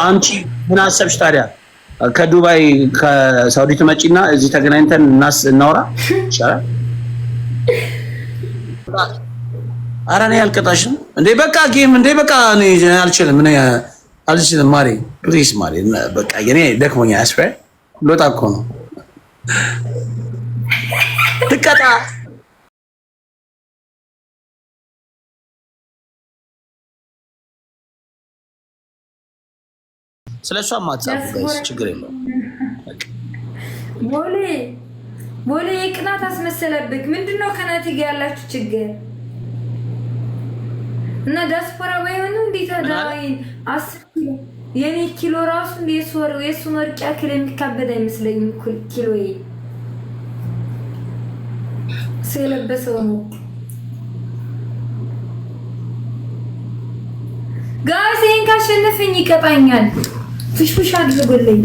አንቺ ምን አሰብሽ ታዲያ? ከዱባይ ከሳውዲ ትመጪና እዚህ ተገናኝተን እናውራ ይሻላል። ኧረ እኔ አልቀጣሽም እንዴ በቃ ጌም እንዴ በቃ እኔ አልችልም ማሪ ፕሊዝ ማሪ በቃ የኔ ደክሞኛል። አስፈ ሎጣ እኮ ነው ትቀጣ ስለሷ ማትሳብ ጋይስ ችግር የለውም። ቦሌ የቅናት አስመሰለብክ። ምንድነው ከናቲ ጋር ያላችሁ ችግር? እና ዳስፖራ ባይሆን እንዴት አዳይን 10 ኪሎ የኔ ኪሎ ራሱ የሱ መርቂያ ክል የሚካበድ አይመስለኝም። ኪሎዬ ስለበሰው ነው ጋይስ። ይሄን ካሸነፈኝ ይቀጣኛል። ፍሽፍሽ አድርጎልኝ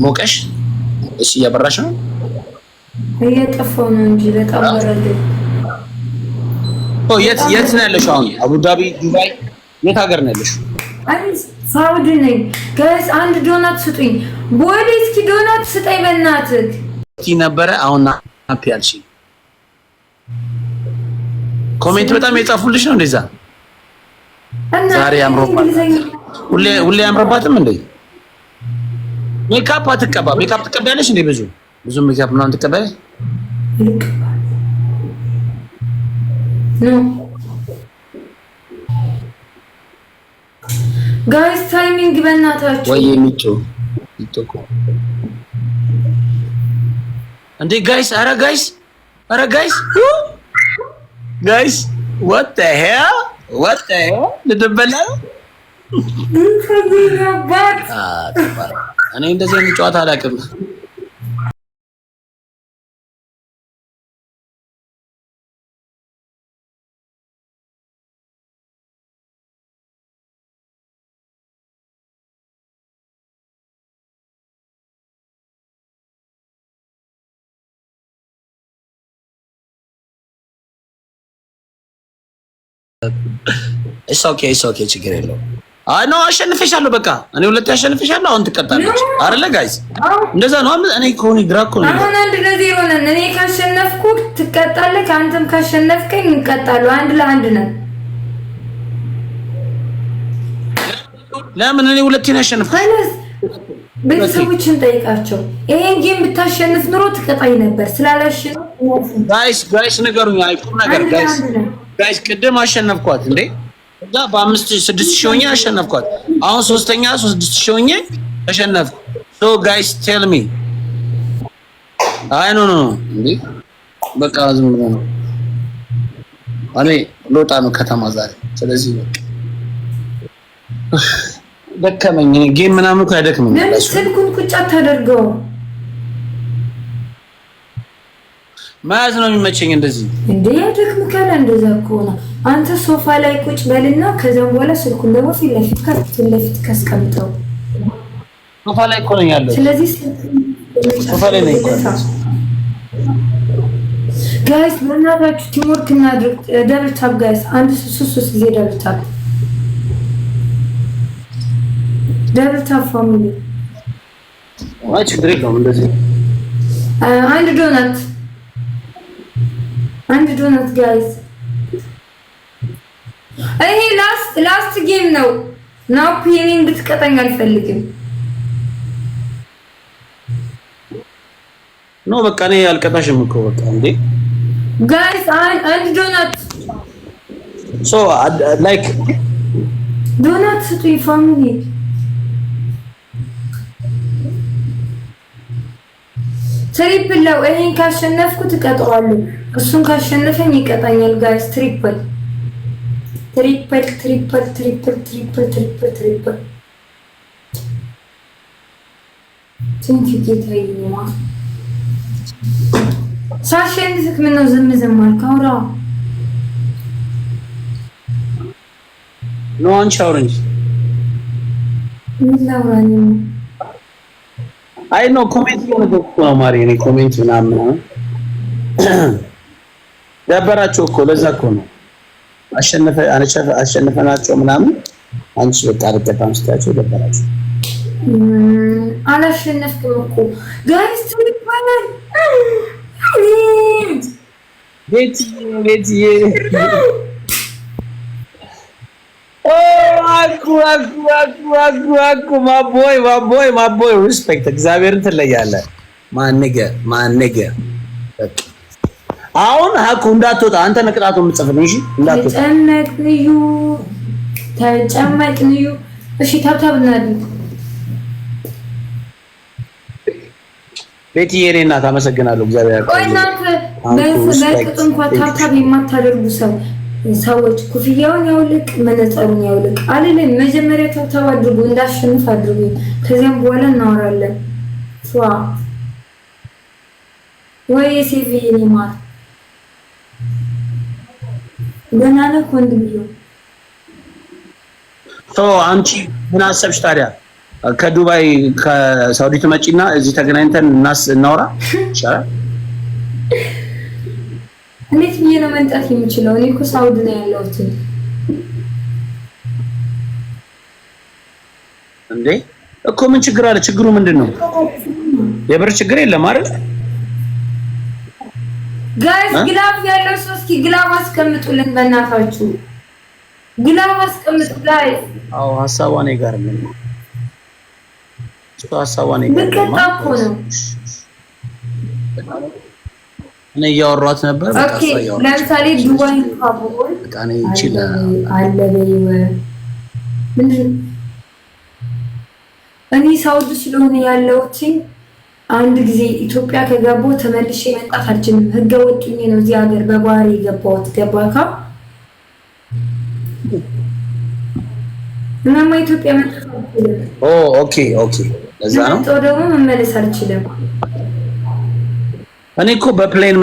ሞቀሽ እሺ፣ እያበራሽ ነው? እየጠፋው ነው እንጂ በጣም ወረደ። የት ነው ያለሽው አሁን? አቡዳቢ፣ ዱባይ፣ የት ሀገር ነው ያለሽው? ሳውዲ ነኝ። ጋይስ አንድ ዶናት ስጡኝ። ቦሌ እስኪ ዶናት ስጠኝ በእናትህ። ነበረ አሁን ናፕ ያልሽ ኮሜንት በጣም የጻፉልሽ ነው እንደዛ። ዛሬ አምሮባት ሁሌ አምሮባትም እንዴ? ሜካፕ አትቀባ። ሜካፕ ትቀባለሽ እንዴ? ብዙ ሜካፕ ምናምን ትቀባለሽ? ጋይስ ታይሚንግ በእናታችሁ ወይ የሚጮ ይተኮ እንዴ ጋይስ! አረ ጋይስ what the hell ልትበላ እኔ እንደዚህ አይነት ጨዋታ አላውቅም። እሺ ኦኬ ችግር የለውም። ነው አሸንፈሻለሁ። በቃ እኔ ሁለቴ አሸንፈሻለሁ። አሁን ትቀጣለች አይደለ ጋይስ? እንደዛ ነው። እኔ ኮኒ ግራ እኮ ነው። አሁን 1-0 ነን። እኔ ካሸነፍኩ ትቀጣለህ፣ አንተም ካሸነፍከኝ እንቀጣለን። 1-1 ነን። ለምን እኔ ሁለቴ ነው ያሸነፍኩት? ቤተሰቦችን ጠይቃቸው። ይሄን ጌም ብታሸንፍ ኑሮ ትቀጣኝ ነበር። ስላላሸነፍ ጋይስ ንገሩኝ። አይቁም ነገር ጋይስ ቅድም አሸነፍኳት እንዴ? እዛ በ5-6 ሆኜ አሸነፍኳት። አሁን ሶስተኛ 6 ሆኜ ተሸነፍኩ። ሶ ጋይስ ቴል ሚ አይ ኖ እንዴ በቃ ዝም ብሎ ነው። እኔ ልወጣ ነው ከተማ ዛሬ። ስለዚህ ደከመኝ። ጌም ምናምን እኮ አይደክምም። ለምን ስልኩን ቁጭ አታደርገው? ማለት ነው የሚመቸኝ እንደዚህ እንዴ ያደክም ካለ እንደዛ ከሆነ አንተ ሶፋ ላይ ቁጭ በልና ከዛም በኋላ ስልኩን ደግሞ ፊት ለፊት ካስቀምጠው። ሶፋ ላይ እኮ ነኝ ያለው። ስለዚህ ሶፋ ላይ ነኝ። ጋይስ በእናታችሁ ቲምወርክ እናድርግ። ደብል ታፕ ጋይስ፣ አንድ ሶስት ጊዜ ደብል ታፕ ፋሚሊ። አይ ችግር የለውም እንደዚህ አንድ ዶናት ጋይስ። ይሄ ላስት ጌም ነው። ናው ፒኒንግ ብትቀጣኝ አልፈልግም። ኖ በቃ እኔ አልቀጣሽም እኮ በቃ እንዴ ጋይስ። አንድ ዶናት ሶ ላይክ ዶናት ስጡኝ ፋሚሊ። ትሪፕል ነው። ይሄን ካሸነፍኩት እቀጣዋለሁ። እሱን ካሸነፈኝ ይቀጣኛል ጋይስ። ትሪፕል ቲንክ ጌታዬ ነው። ሳሸንፍክ ምን ነው ዝም አልክ? አውራ ነው አንቺ አውሪኝ። ምን ላውራኝ? አይ ኖ ኮሜንት ነው ማሪ። እኔ ኮሜንት ምናምን ደበራቸው እኮ ለዛ እኮ ነው አሸነፈናቸው ምናምን አንቺ በቃ አልገባም ስትያቸው ደበራቸው። አላሸነፍኩም እኮ ጋይስ ይባላል ቤትዬ አኩ ማቦይ ሪስፔክት እግዚአብሔርን ትለያለህ። ማንገ አሁን ሀኩ እንዳትወጣ አንተ ነቅጣቱ የምትጽፍልኝ እሺ እንዳትወጣ ተጨመቅንዩ እሺ ታብታብ እናድርግ። ቤትዬ እኔ እናት አመሰግናለሁ እግዚአብሔር ያክብር። ቆይ እናንተ በቅጥ እንኳን ታብታብ የማታደርጉ ሰዎች ኩፍያውን ያውልቅ መነጽሩን ያውልቅ አልልም። መጀመሪያ ታብታብ አድርጉ እንዳሸንፍ አድርጉ። ከዚያም በኋላ እናወራለን። ወይ ሴቪ ይማር ገና ነው ወንድምዬው። አንቺ ምን አሰብሽ ታዲያ? ከዱባይ ከሳውዲ ትመጪና እዚህ ተገናኝተን እናወራ ይቻላል? እንዴት ብዬ ነው መምጣት የምችለው? እኔ እኮ ሳውዲ ነው ያለሁት። እንዴ እኮ ምን ችግር አለ? ችግሩ ምንድነው? የብር ችግር የለም አይደል? ጋይስ ግላብ ያለው ሰው እስኪ ግላብ አስቀምጡልን በእናታችሁ። ግላብ አስቀምጡ ጋይስ። አዎ ሐሳቧ እኔ ጋር ነው። ሐሳቧ እኔ ጋር ነው። እኔ እያወራኋት ነበር። ኦኬ ለምሳሌ ዱባይ ካቦል በጣም ይችላል አለ በይወ ምንድን እኔ ሳውዲ ስለሆነ ያለሁት አንድ ጊዜ ኢትዮጵያ ከገባሁ ተመልሼ መጣት አልችልም። ህገ ወጥኝ ነው እዚህ ሀገር በባህሪ የገባሁት። ገባካ? እናማ ኢትዮጵያ መጣት አልችልም። ኦኬ ለዛ ነው ደግሞ መመለስ አልችልም። እኔ እኮ በፕሌን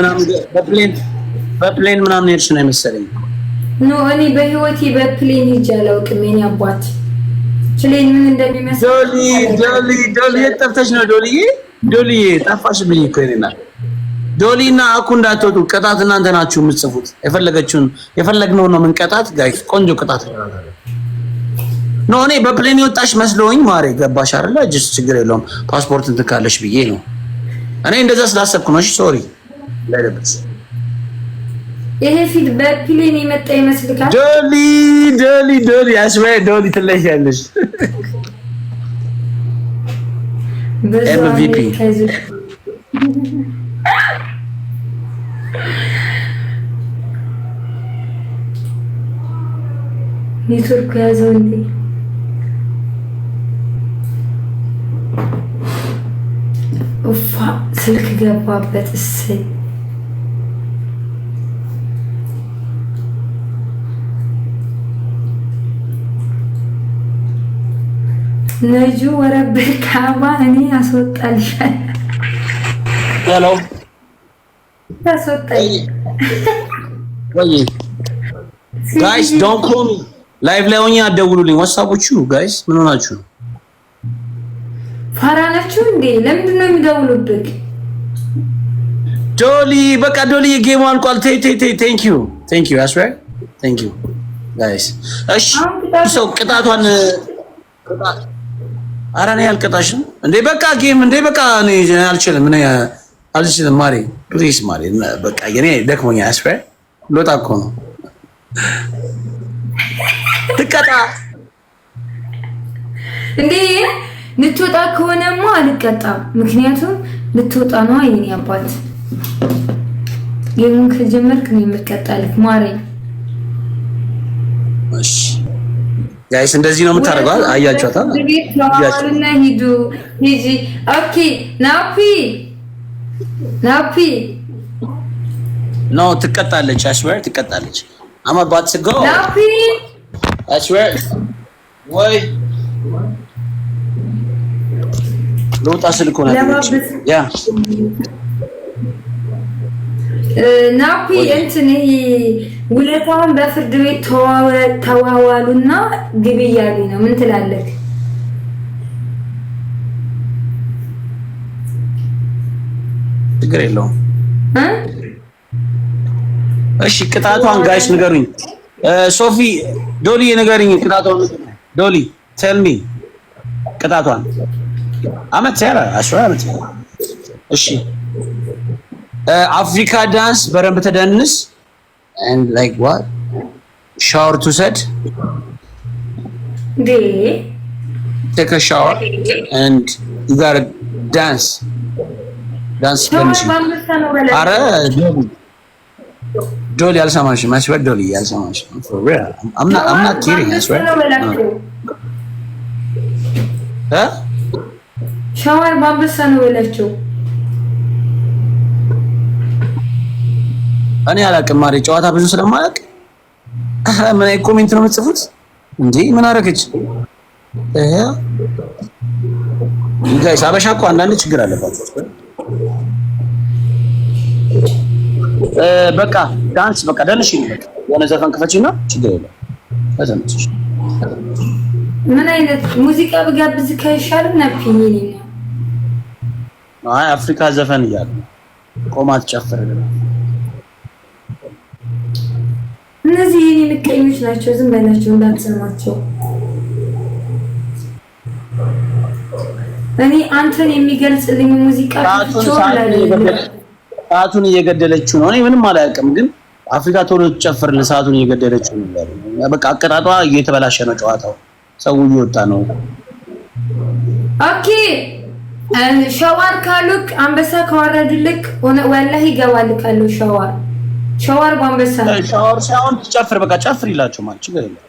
ምናምን ሄድሽ ነው የመሰለኝ። ኖ እኔ በህይወቴ በፕሌን ሄጄ አላውቅም። የኔ አባት ፕሌን ምን እንደሚመስል ዶሊ ጠፍተሽ ነው ዶሊዬ ጠፋሽብኝ እኮ እኔና ዶሊና አኩ እንዳትወጡ ቅጣት እናንተ ናችሁ የምትጽፉት። የፈለግነው ነው ምን ቅጣት ጋይስ ቆንጆ ቅጣት ነው። እኔ በፕሌን የወጣሽ መስሎኝ ማሬ ገባሽ አይደለ? እጅስ ችግር የለውም ፓስፖርት እንትን ካለሽ ብዬ ነው እኔ እንደዛ ስላሰብኩ ነው። እሺ ሶሪ ላይደብስ ይሄ ፊት በፕሌን የመጣ ይመስልካል? ዶሊ አስበይ ዶሊ ትለያለሽ። MVP ኔትወርክ ያዘው እንዴ? ኡፋ ስልክ ገባበት። እሰይ ነጁ ወረበል ካባ እኔ አስወጣልሻል። ሄሎ ታስወጣኝ ወይ ጋይስ ዶንት ኮል ሚ ላይቭ ላይ ሆኜ አትደውሉልኝ። ዋትስአፖቹ ጋይስ ምን ሆናችሁ? ፋራ ናችሁ እንዴ? ለምንድን ነው የሚደውሉብክ? ዶሊ በቃ ዶሊ ጌም አልቋል። ቴንክ ዩ አስዌር ቴንክ ዩ ጋይስ። እሺ ሰው ቅጣቷን ኧረ እኔ አልቀጣሽም እንዴ በቃ ጌም እንዴ በቃ እኔ አልችልም ማሪ ፕሊዝ ማሪ በቃ የኔ ደክሞኛል። አስዌር ልወጣ እኮ ነው። ትቀጣ እንዴ ልትወጣ ከሆነማ አልቀጣም። ምክንያቱም ልትወጣ ነው የኔ አባት። ጌሙን ከጀመርክ ነው የምትቀጣልክ ማሪ። እሺ ጋይስ እንደዚህ ነው የምታደርገው። አያችኋታ ያችሁና ሂጂ። ኦኬ ናፒ ኖ ትቀጣለች። አስዌር ትቀጣለች። I'm about to go. ናፒ አስዌር ወይ ሎታ ስልኮ ነው ያ ናፒ እንትን ውለታውን በፍርድ ቤት ተዋዋሉና ግቢ እያሉኝ ነው። ምን ትላለህ? ችግር የለውም እሺ ቅጣቷን ጋይስ ንገሩኝ። ሶፊ ዶሊ ንገሩኝ ቅጣቷን። ዶሊ ቴል ሚ ቅጣቷን አመት ያራ አሽራምት። እሺ አፍሪካ ዳንስ በረንብ ተደንስ and like what shower to set take a shower and you gotta dance finish. አረ ዶሊ አልሰማሽም? አስበ ዶሊ አልሰማሽም? for real I'm not kidding. I swear ሻወር ባንበሳ ነው በላቸው። እኔ አላውቅም ማሪ ጨዋታ ብዙ ስለማላውቅ ምን አይ ኮሜንት ነው የምትጽፉት እንዴ? ምን አደረገች? ጋይስ አበሻ እኮ አንዳንድ ችግር አለባቸው። በቃ ዳንስ በቃ ደንሽ የሆነ ዘፈን ክፈቺና ችግር የለም ተዘምጭሽ። ምን አይነት ሙዚቃ ብጋብዝ ከይሻልም ነብኝ እኔ? አይ አፍሪካ ዘፈን እያለ ቆማት ጨፍር። እነዚህ የኔ ምቀኞች ናቸው። ዝም በላቸው እንዳትሰማቸው። እኔ አንተን የሚገልጽልኝ ሙዚቃ ሰዓቱን እየገደለችው ነው። እኔ ምንም አላውቅም፣ ግን አፍሪካ ቶሎ ጨፍርልን ሰዓቱን እየገደለችው ነው። በቃ አቀጣጧ እየተበላሸ ነው። ጨዋታው ሰው እየወጣ ነው። ኦኬ ሻዋር ካሉክ አንበሳ ከወረድልክ ወላሂ ይገባል ካለው ሻዋር በአንበሳ ሻዋር ሳይሆን ጨፍር በቃ ጨፍር ይላቸው ማለት ችግር የለም።